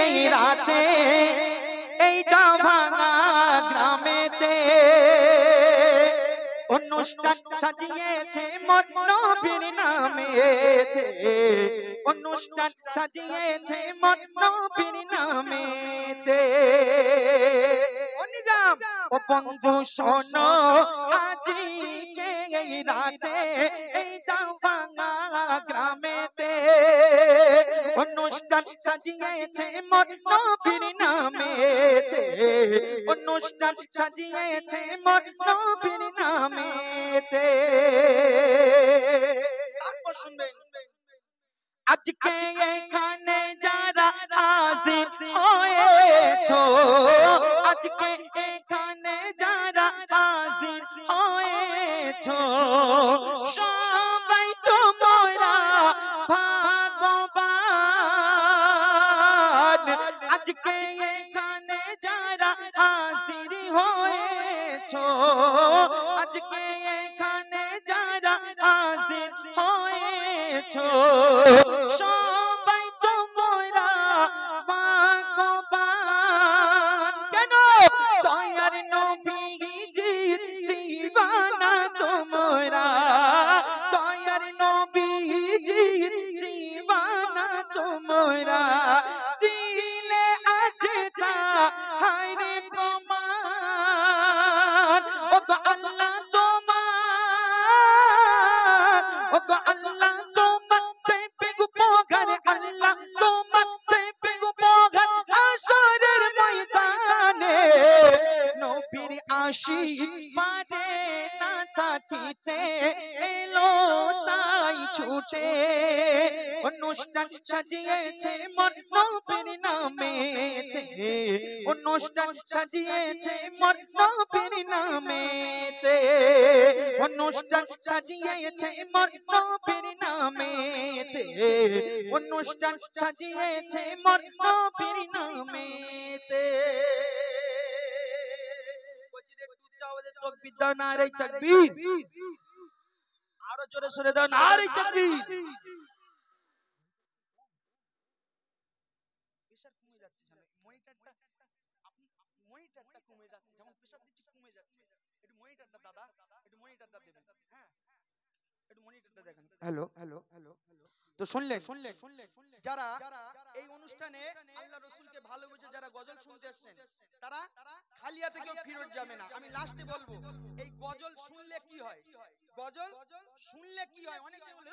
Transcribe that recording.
এই রাতে এই ভাঙা গ্রামেতে অনুষ্ঠান সাজিয়েছে মোর নবীর নামেতে, অনুষ্ঠান সাজিয়েছে মোর নবীর নামেতে। ও বন্ধু শোনো আজকে এই রাতে এই ভাঙা গ্রামেতে অনুষ্ঠান সাজিয়েছে মোর নবীর নামেতে, অনুষ্ঠান সাজিয়েছে মোর নবীর নামেতে। তারপর শুনবেন আজকে এখানে যারা হাজির হয়েছো, আজকে এখানে যারা হাজির হয়েছো সবাই তোমরা ভাগ্যবান। আজকে এখানে যারা হাজির হয়েছো, আজকে এখানে যারা হাজির হয়েছো সবাই তোমরা ভাগ্যবান। কেন? দয়ার নবীজির দিওয়ানা তোমরা, দয়ার নবীজির দিওয়ানা তোমরা। দিলে আছে তা হায়রে প্রমাণ, ও গো আল্লাহ তোমার, ও গো আল্লাহ তোমার দেবে উপকার, আল্লাহ তোমার দেবে উপকার হাসরের ময়দানে। নবীর আশীর্বাদে না থাকিতে এলো তাই ছুটে অনুষ্ঠান সাজিয়েছে মোর নবীর নামেতে, অনুষ্ঠান সাজিয়েছে মোর নবীর নামেতে, অনুষ্ঠান সাজিয়েছে মোর নবীর নামেতে, অনুষ্ঠান সাজিয়েছে মোর নবীর নামেতে। তাকবীর দাও, নারে তাকবীর। আরো জোরে সরে দাও, নারে তাকবীর। প্রেসার কমে যাচ্ছে, মনিটরটা আপনি মনিটরটা কমে যাচ্ছে, যেমন প্রেসার দিচ্ছি কমে যাচ্ছে। একটু মনিটরটা দাদা, একটু মনিটরটা দেবেন। হ্যাঁ একটু মনিটরটা দেখেন। Hello hello hello. তো শুনলেন যারা এই অনুষ্ঠানে আল্লাহ রাসূলকে ভালোবেসে যারা গজল শুনতে এসেছেন তারা খালিয়া থেকেও ফিরত যাবে না। আমি লাস্টে বলবো এই গজল শুনলে কি হয়, গজল শুনলে কি হয়। অনেকে বলে